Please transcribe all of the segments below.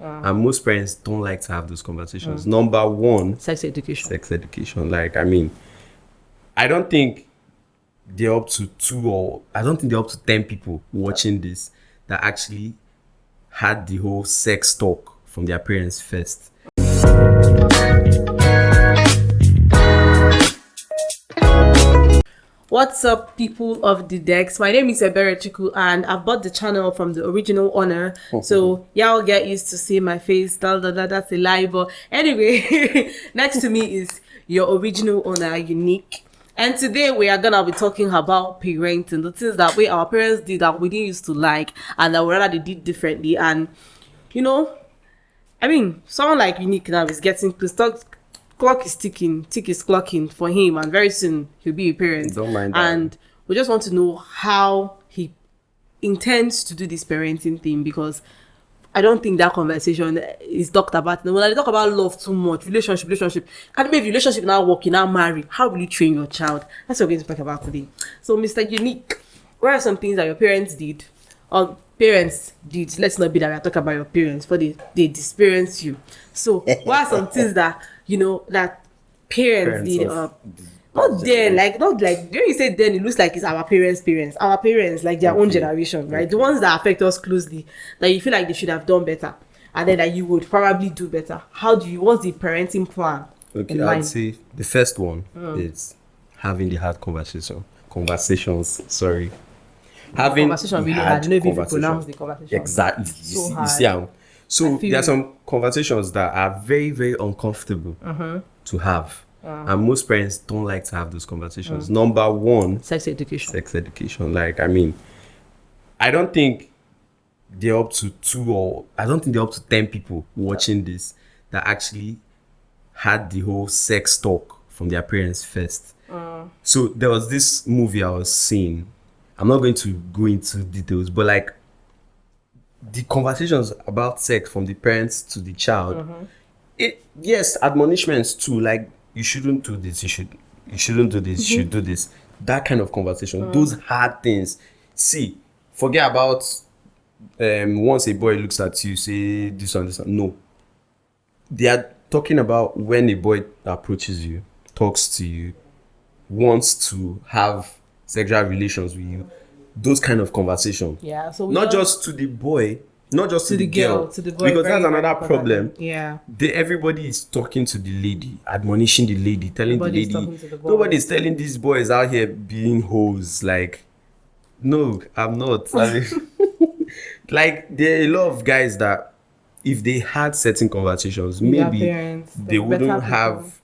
And most parents don't like to have those conversations. Number one, Sex education. Sex education. Like, I mean, I don't think they're up to 10 people watching this that actually had the whole sex talk from their parents first. What's up, people of the decks? My name is Eberechukwu, and I've bought the channel from the original owner. So y'all get used to seeing my face. That's a lie. But anyway, next to me is your original owner, Unique. And today we are gonna be talking about parenting, the things that our parents did that we didn't used to like, and that we rather they did differently. And you know, I mean, someone like Unique now is getting close. Clock is ticking, tick is clocking for him, and very soon he'll be a parent. Don't mind that. And we just want to know how he intends to do this parenting thing, because I don't think that conversation is talked about. When they talk about love too much, relationship. Can it be relationship now work, you now marry? How will you train your child? That's what we're going to talk about today. So, Mr. Unique, what are some things that your parents did? Or parents did? Let's not be that we're talking about your parents, but they experienced you. So, what are some things that that parents did? Not like when you say then, it looks like it's our parents, like their own generation, right? The ones that affect us closely, that you feel like they should have done better, and then that you would probably do better. What's the parenting plan? Okay, I'd say the first one is having the hard conversations. Sorry. Having conversation really hard. You know, if you pronounce the conversation. Exactly. You see, so there are some conversations that are very, very uncomfortable to have. And most parents don't like to have those conversations. Number one, sex education. Like, I mean, I don't think they're up to 10 people watching this that actually had the whole sex talk from their parents first. So there was this movie I was seeing. I'm not going to go into details, but like the conversations about sex from the parents to the child, yes, admonishments too, like you shouldn't do this, you shouldn't do this, you should do this. That kind of conversation, those hard things. See, forget about once a boy looks at you, say this one. No. They are talking about when a boy approaches you, talks to you, wants to have sexual relations with you. Those kind of conversations. Yeah. So not just to the boy, not just to the girl, to the boy, because that's another problem. Yeah. Everybody is talking to the lady, admonishing the lady, telling Nobody's the lady. The nobody's telling these boys out here being hoes. Like, no, I'm not. I mean, like, there are a lot of guys that, if they had certain conversations, maybe parents, they wouldn't have.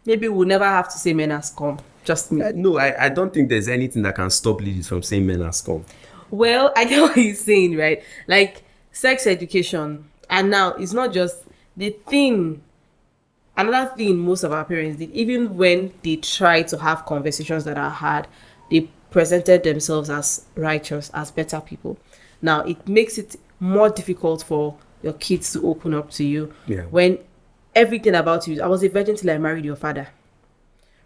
Maybe we'll never have to say men as come. Just me. No, I don't think there's anything that can stop ladies from saying men as come. Well, I get what you're saying, right? Like, sex education. And now, it's not just the thing. Another thing most of our parents did, even when they try to have conversations that are hard, they presented themselves as righteous, as better people. Now, it makes it more difficult for your kids to open up to you. Yeah. When everything about you, I was a virgin till I married your father.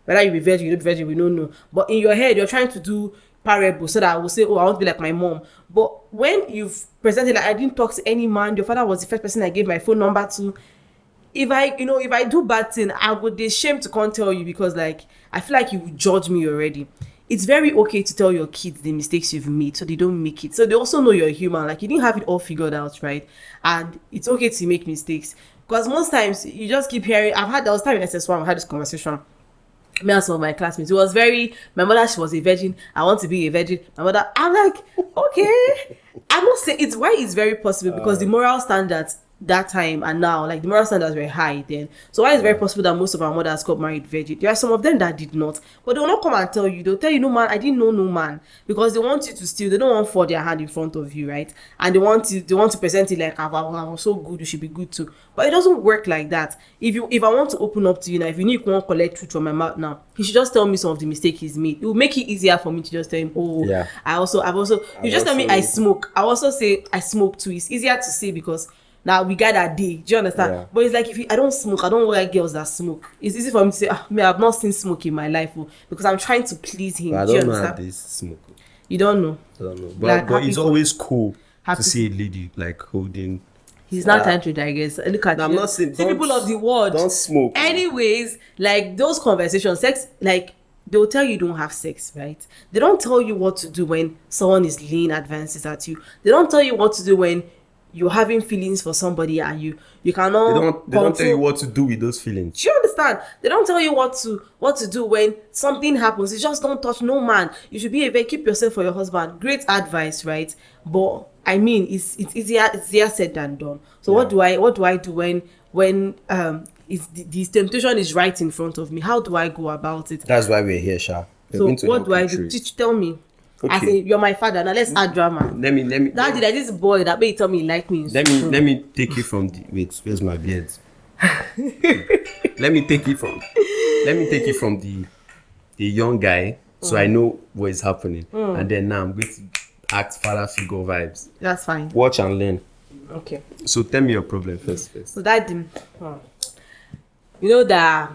Whether you be virgin, you don't be virgin, we don't know. But in your head, you're trying to do parable so that I will say, oh, I want to be like my mom. But when you've presented, like, I didn't talk to any man, your father was the first person I gave my phone number to. If I do bad thing, I would be ashamed to come tell you, because like I feel like you would judge me already. It's very okay to tell your kids the mistakes you've made so they don't make it. So they also know you're human. Like, you didn't have it all figured out, right? And it's okay to make mistakes. Because most times you just keep hearing, there was time in SS1 I had this conversation. Me and some of my classmates. It was my mother, she was a virgin. I want to be a virgin. My mother, I'm like, okay. I'm not saying it's why it's very possible, because the moral standards that time and now, like, the moral standards were high then. So why it's very possible that most of our mothers got married virgin. There are some of them that did not, but they will not come and tell you. They'll tell you, no man, I didn't know no man, because they want you to steal. They don't want to fall their hand in front of you, right? And they want to present it like, I was so good, you should be good too. But it doesn't work like that. If I want to open up to you now, if you need to collect truth from my mouth now, he should just tell me some of the mistakes he's made. It will make it easier for me to just tell him, you just tell me I smoke. I also say I smoke too. It's easier to say, because now we got that day. Do you understand? Yeah. But it's like, I don't smoke, I don't like girls that smoke. It's easy for me to say, I've not seen smoke in my life, because I'm trying to please him. But I don't know how this smoke. You don't know? I don't know. But it's always cool to see a lady like holding He's not trying to digress. Look at I'm not saying see people of the world. Don't smoke. Anyways, like those conversations, sex, like they'll tell you don't have sex, right? They don't tell you what to do when someone is laying advances at you. They don't tell you what to do when you're having feelings for somebody and you cannot. They don't tell you what to do with those feelings. Do you understand? They don't tell you what to do when something happens. It's just don't touch no man. You should be keep yourself for your husband. Great advice, right? But I mean, it's easier said than done. So what do I do when this temptation is right in front of me? How do I go about it? That's why we're here, Sha. So what do I do? Tell me. Okay. I say you're my father. Now let's add drama. Let me. Daddy, like this boy that may tell me he like me. Let me take you from the wait. Where's my beard? let me take you from the young guy, so I know what is happening, and then now I'm going to act father figure vibes. That's fine. Watch and learn. Okay. So tell me your problem first. So that you know that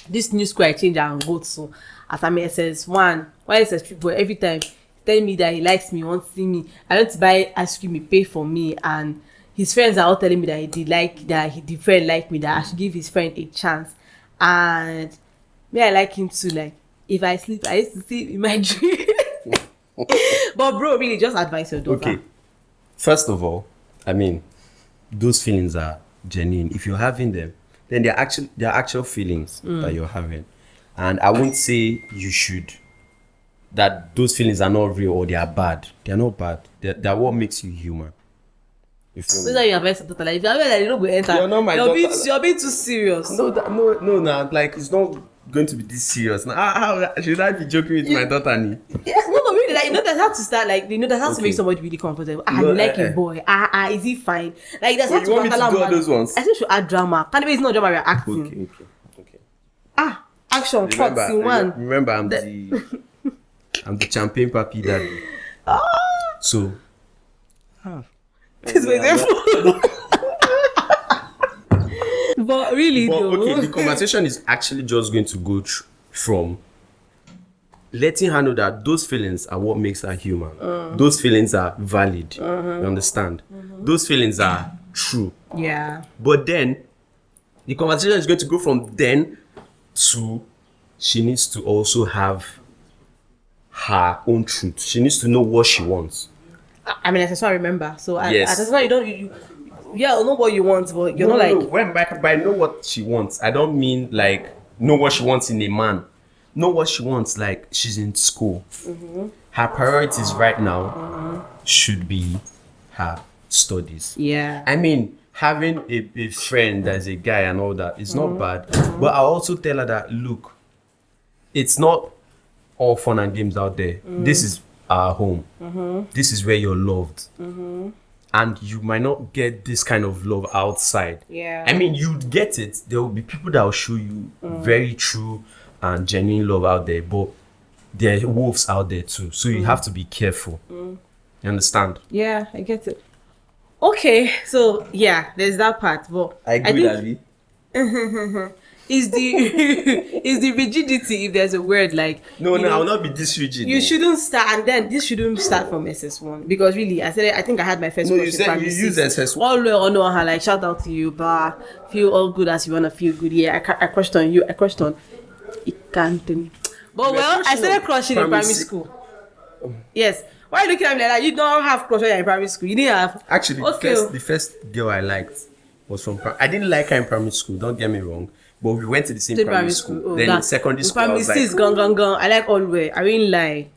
this new school I change and go to as I'm SS1, why SS3 boy every time tell me that he likes me, wants to see me. I don't buy ice cream, he pay for me, and his friends are all telling me that the friend like me, that I should give his friend a chance. And me, I like him too. Like if I sleep, I used to see him in my dream. But bro, really, just advise your daughter. Okay. First of all, I mean, those feelings are genuine. If you're having them, then they're actual feelings that you're having. And I won't say you should, that those feelings are not real or they are bad. They're not bad. They're what makes you human. You feel me? So you advise your daughter. Like, if you're like, you don't go enter. You're not my daughter. You're being too serious. No, like it's not going to be this serious. Now, how should I be joking with my daughter? Yes, no, really. Like, that has to start. Like, that has to make somebody really comfortable. You like a boy. Is he fine? Like, that's how you want me to do all those ones? I think you should add drama. Can't be it's not drama. We're acting. Okay. Action. Cut scene one. Remember, I'm the champagne papi daddy. So. This was But really, okay, the conversation is actually just going to go from letting her know that those feelings are what makes her human. Those feelings are valid. You understand? Those feelings are true. Yeah. But then, the conversation is going to go from then to she needs to also have her own truth. She needs to know what she wants. I mean, that's what I remember. So, yes. That's why I know what you want, but you're not like. No. When by know what she wants, I don't mean like know what she wants in a man. Know what she wants, like she's in school. Her priorities right now should be her studies. Yeah. I mean, having a friend that's a guy and all that is not bad. But I also tell her that, look, it's not all fun and games out there. This is our home. This is where you're loved. And you might not get this kind of love outside. Yeah. I mean, you'd get it. There will be people that will show you very true and genuine love out there, but there are wolves out there too. So you have to be careful. You understand? Yeah, I get it. Okay, so yeah, there's that part. But I agree, Abby. Is the rigidity, if there's a word, like no, I will not be this rigid. You shouldn't start, and then this shouldn't start from SS1, because really, I think I had my first. No, you said you use SS1. Oh no, like shout out to you, but feel all good as you wanna feel good. Yeah, I crushed on you. It can't. But well, I started crushing in primary school. Yes. Why are you looking at me like that? You don't have crush in primary school. You didn't have. Actually, the first girl I liked was from. I didn't like her in primary school. Don't get me wrong. But we went to the same primary school. Oh, then in secondary school, primary school is gone. I like all the way. I really like.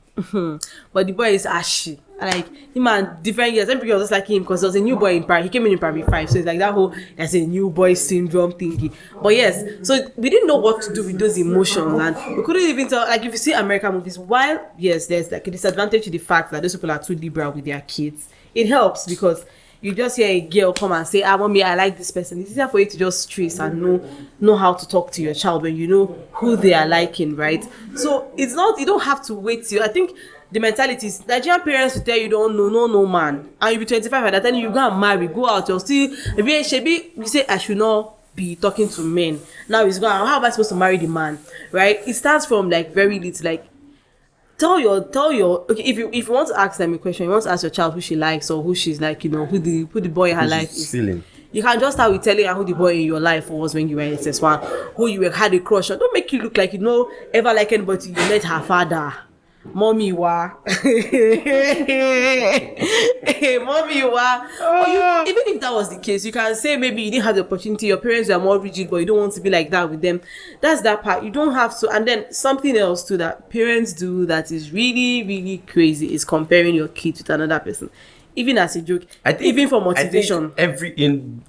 But the boy is ashy. I like him and different years. Every year was just like him because there was a new boy in primary. He came in primary 5, so it's like that whole there's a new boy syndrome thingy. But yes, so we didn't know what to do with those emotions, and we couldn't even tell. Like if you see American movies, while yes, there's like a disadvantage to the fact that those people are too liberal with their kids. It helps because you just hear a girl come and say, mommy, I like this person. It's easier for you to just trace and know how to talk to your child when you know who they are liking, right? So it's not, you don't have to wait till, I think the mentality is, Nigerian parents will tell you don't know, no man. And you be 25 and they're telling you go and marry, go out, you're still, you say, I should not be talking to men. Now it's gone, how am I supposed to marry the man, right? It starts from like very little, like, tell your okay, if you want to ask them a question, you want to ask your child who she likes or who she's like, who the boy in her life is. Feeling. You can just start with telling her who the boy in your life was when you were in SS1, who you had a crush on. Don't make you look like you ever like anybody. You met her father. Mommy wa. Mommy wa. Even if that was the case, you can say maybe you didn't have the opportunity, your parents are more rigid, but you don't want to be like that with them. That's that part. You don't have to. And then something else too that parents do that is really, really crazy is comparing your kid with another person. Even as a joke, even for motivation. In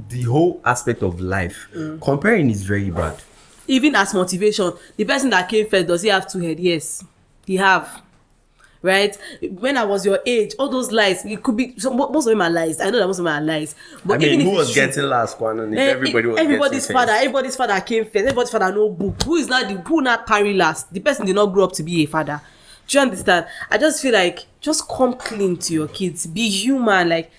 the whole aspect of life, comparing is very bad. Even as motivation, the person that came first, does he have two heads? Yes, he have. Right? When I was your age, all those lies, it could be most of them are lies. I know that most of them are lies. But I mean, who was getting last one? And everybody's father came first. Everybody's father no book. Who not carry last? The person did not grow up to be a father. Do you understand? I just feel like just come clean to your kids. Be human. Like,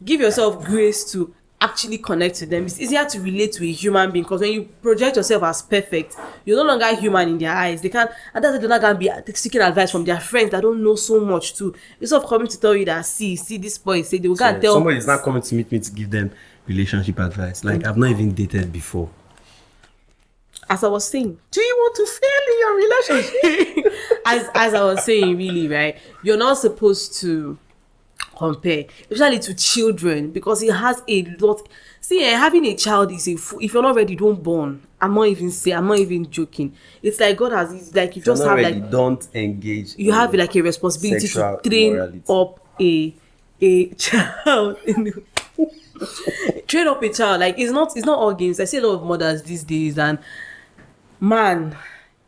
give yourself grace to actually connect to them. It's easier to relate to a human being because when you project yourself as perfect, you're no longer human in their eyes. They can't, and that's why they're not gonna be seeking advice from their friends that don't know so much too. Instead of coming to tell you that see this boy say they will go and tell somebody's not coming to meet me to give them relationship advice. Like I've not even dated before. As I was saying, do you want to fail in your relationship? as I was saying, really, right? You're not supposed to compare, especially to children, because it has a lot. See, having a child is if you're not ready, don't born. I'm not even joking. It's like God has. It's like you just have ready, like don't engage. You have like a responsibility to train morality. Up a child. Train up a child. Like it's not all games. I see a lot of mothers these days and. Man,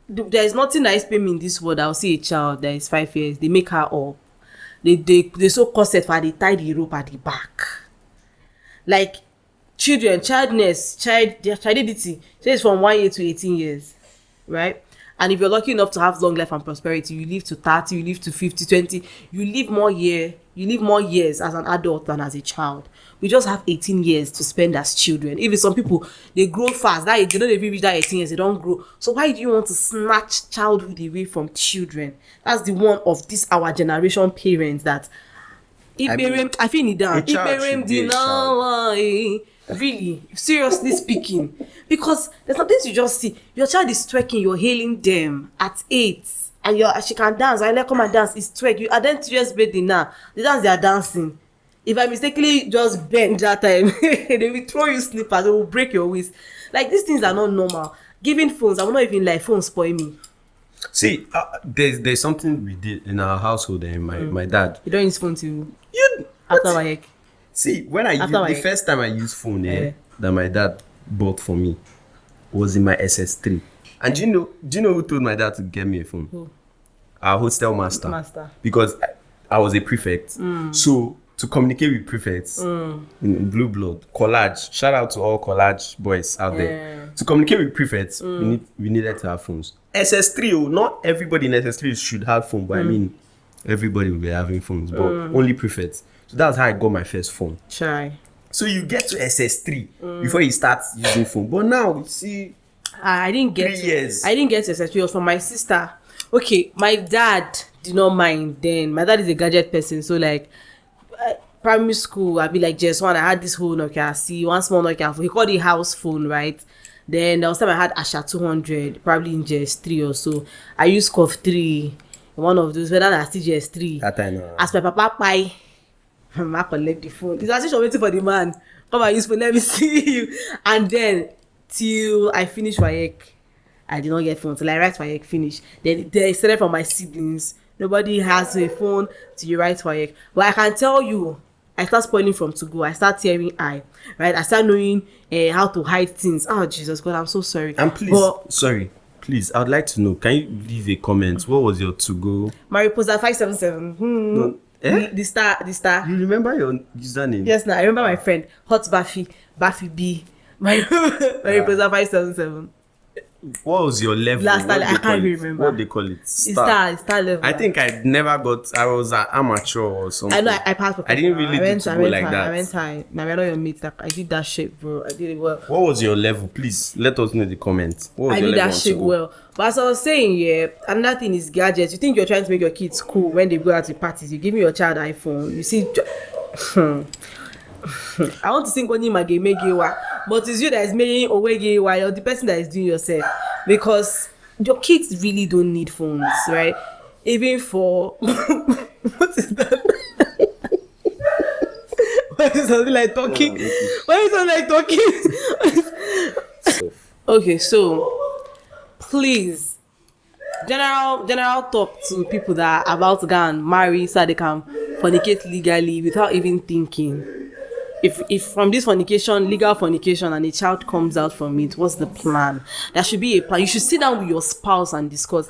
there is nothing that is paying me in this world. I'll see a child that is 5 years. They make her up. They so corset for they tie the rope at the back. Like children, childidity is from 1 year to 18 years, right? And if you're lucky enough to have long life and prosperity, you live to 30, you live to 50, 20, you live more years as an adult than as a child. We just have 18 years to spend as children. Even some people, they grow fast. They don't even reach that 18 years, they don't grow. So why do you want to snatch childhood away from children? That's the one of this our generation parents that I feel it down. Really, seriously speaking, because there's nothing to just see. Your child is twerking, you're hailing them at 8, and she can dance. I like come and dance. It's twerk. You are then 2 years birthday now. The dance they are dancing. If I mistakenly just bend that time, they will throw you slippers. They will break your waist. Like these things are not normal. Giving phones, I will not even like phones spoil me. See, there's something we did in our household. And my dad. You don't use phone after my heck. See, when the first time I used phone that my dad bought for me was in my SS3. And do you know who told my dad to get me a phone? Who? Our hostel master. Because I was a prefect. So to communicate with prefects in blue blood, collage. Shout out to all collage boys out there. To communicate with prefects, we needed to have phones. SS3, not everybody in SS3 should have phone, but I mean everybody will be having phones, but only prefects. So that's how I got my first phone. Try. So you get to SS3 before you start using phone. But now, you see, I didn't get 3 years. I didn't get SS3. It was from my sister. Okay, my dad did not mind then. My dad is a gadget person. So like, primary school, I'd be like, just one, I had this whole Nokia C, one small Nokia phone. He called it house phone, right? Then there was time I had Asha 200, probably in JS3 or so. I used COF 3, one of those, but then I still JS3. That time. As my papa buy, I collect the phone. It's actually waiting for the man. Come and use phone, let me see you. And then till I finish WAEC, I did not get phone till I write WAEC finish. Then they started from my siblings. Nobody has a phone till you write WAEC. But I can tell you, I start spoiling from to go. I start tearing eye, right? I start knowing how to hide things. Oh Jesus God, I'm so sorry. And please, I would like to know. Can you leave a comment? What was your to go? Mariposa 577. No. The star. You remember your username? Yes, now I remember my friend Hot Baffy B. Mariposa 577. What was your level? Last What time, I they can't call even it? remember. What they call it? It's star level. I think I never got. I was an amateur or something. I know I passed. I didn't really do to go like high, that. I went high. Now we're not your mates. Like, I did that shit, bro. I did it well. What was your level? Please let us know in the comments. What was I your did level that on shit 2O? well. But as I was saying, yeah, another thing is gadgets. You think you're trying to make your kids cool when they go out to parties. You give me your child iPhone. You see, I want to sing only Magemegewa, but it's you that is making Owegewa. You're the person that is doing yourself, because your kids really don't need phones, right? Even for what is that? Why is something like talking? Why is something like talking? Okay, so please, general talk to people that are about to go and marry so they can fornicate legally without even thinking. If from this fornication, legal fornication, and a child comes out from it, what's the plan? There should be a plan. You should sit down with your spouse and discuss.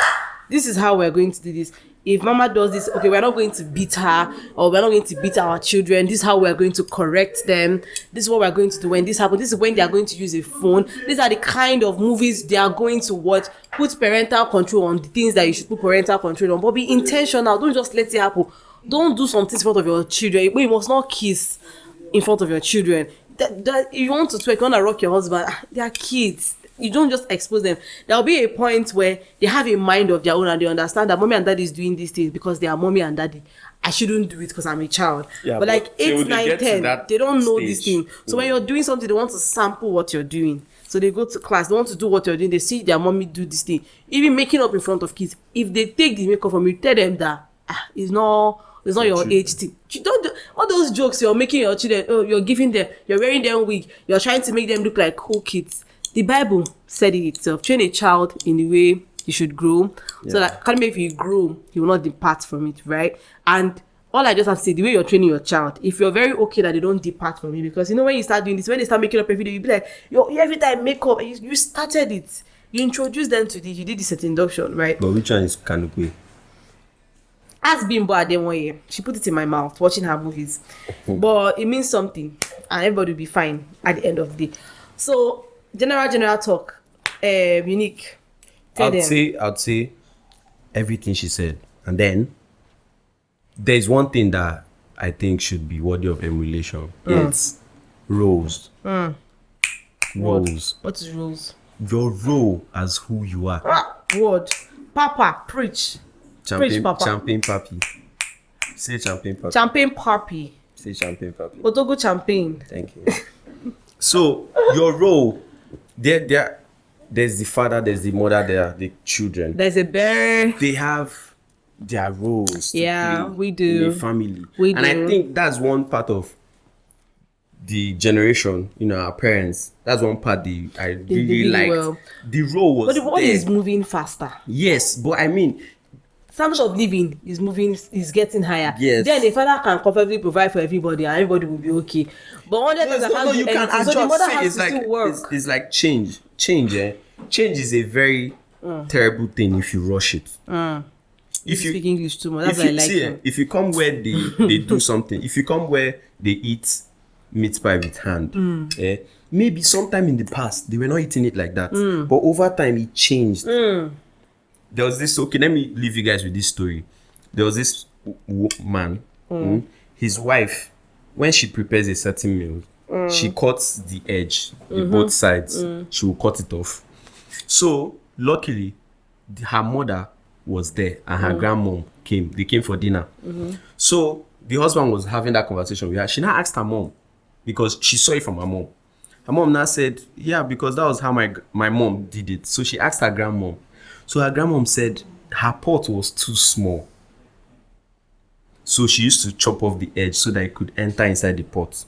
This is how we're going to do this. If mama does this, okay, we're not going to beat her, or we're not going to beat our children. This is how we're going to correct them. This is what we're going to do when this happens. This is when they are going to use a phone. These are the kind of movies they are going to watch. Put parental control on the things that you should put parental control on, but be intentional. Don't just let it happen. Don't do something in front of your children. You must not kiss in front of your children. That you want to twerk, you want to rock your husband, they are kids. You don't just expose them. There'll be a point where they have a mind of their own and they understand that mommy and daddy is doing these things because they are mommy and daddy. I shouldn't do it because I'm a child. Yeah, but like 8, 9, 10, they don't know this thing. So when you're doing something, they want to sample what you're doing. So they go to class, they want to do what you're doing. They see their mommy do this thing. Even making up in front of kids. If they take the makeup from you, tell them that it's not your age thing. You don't do all those jokes you're making your children. Oh, you're giving them, you're wearing them wig, you're trying to make them look like cool kids. The Bible said it itself. Train a child in the way he should grow, so that if you grow, he will not depart from it, right? And all I just have to say, the way you're training your child, if you're very okay that they don't depart from it, because when you start doing this, when they start making up every day, you'll be like, you every time make up, you started it, you introduced them to this, you did this at induction, right? But which one is Kanukwe? Ask Bimbo Ademoye. She put it in my mouth watching her movies. But it means something, and everybody will be fine at the end of the day. So, general talk. Unique. I'd say everything she said. And then, there's one thing that I think should be worthy of emulation. It's roles. Roles. What is roles? Your role as who you are. Word. Papa, preach. Champagne papi. Say champagne papi. Champagne papi. Say champagne papi. Otogo champagne. Thank you. So your role, there's the father, there's the mother, there are the children. There's a bear. They have their roles. Yeah, we do. In a family. We and do. I think that's one part of the generation, our parents. That's one part I really liked. Well. The role was. But the world is moving faster. Yes, but I mean, standard of living is getting higher. Yes. Then the father can comfortably provide for everybody and everybody will be okay. But one day you can adjust. So the mother has to still work. It's like change. Change is a very terrible thing if you rush it. If you speak English too much, that's what I like. If you come where they do something, if you come where they eat meat pie with hand, maybe sometime in the past they were not eating it like that, but over time it changed. There was this. Okay, let me leave you guys with this story. There was this man. His wife, when she prepares a certain meal, she cuts the edge, both sides. She will cut it off. So luckily, her mother was there and her grandmom came. They came for dinner. So the husband was having that conversation with her. She now asked her mom because she saw it from her mom. Her mom now said, "Yeah, because that was how my mom did it." So she asked her grandmom. So her grandmom said her pot was too small. So she used to chop off the edge so that it could enter inside the pot.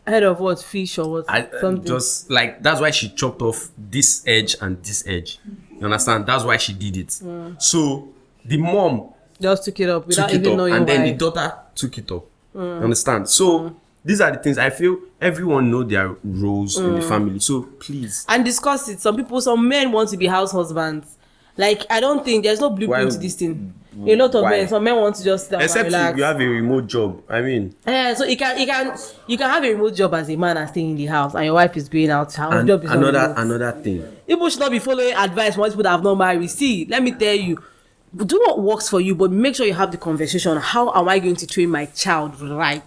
Ahead of what? Fish or what? Something. Just like, that's why she chopped off this edge and this edge. You understand? That's why she did it. So the mom just took it up without even knowing why. And then the daughter took it up. You understand? So these are the things I feel everyone know their roles in the family. So please. And discuss it. Some men want to be house husbands. Like, I don't think there's no blueprint Why- to this thing. A lot of why? men, some men want to just sit down and Except relax. if you have a remote job. I mean, Yeah, so you can have a remote job as a man and stay in the house, and your wife is going out. Her and job is not remote. another thing. People should not be following advice from people that have not married. See, let me tell you, do what works for you, but make sure you have the conversation. How am I going to train my child right?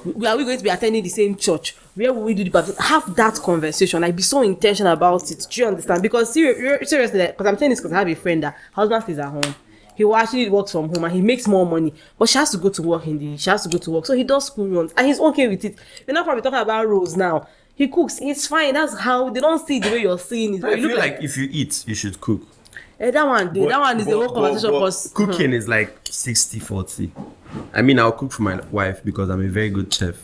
Are we going to be attending the same church? Where will we do the baptism? Have that conversation. Like, be so intentional about it. Do you understand? Because seriously, because I'm saying this because I have a friend that husband stays at home. He will actually work from home and he makes more money, but she has to go to work so he does school runs and he's okay with it. We're not probably talking about roles now. He cooks, it's fine. That's how they don't see it the way you're seeing it. I feel like if you eat, you should cook. That one is the whole conversation. Because cooking is like 60-40. I mean, I'll cook for my wife because I'm a very good chef.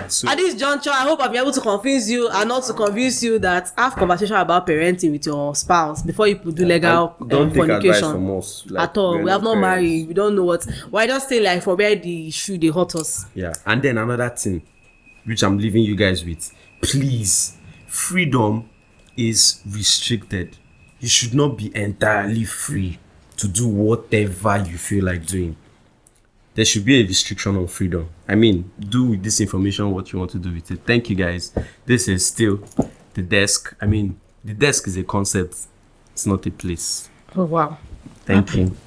So at this juncture, I hope I'll be able to convince you and not to convince you that have conversation about parenting with your spouse before you do legal don't take advice fornication from us. Like, at all. we're We have not parents. married. We don't know what. Why just say like for where the shoe they hurt us? Yeah, and then another thing, which I'm leaving you guys with, please, freedom is restricted. You should not be entirely free to do whatever you feel like doing. There should be a restriction on freedom. I mean, do with this information what you want to do with it. Thank you, guys. This is still the desk. I mean, the desk is a concept. It's not a place. Oh wow. Thank you.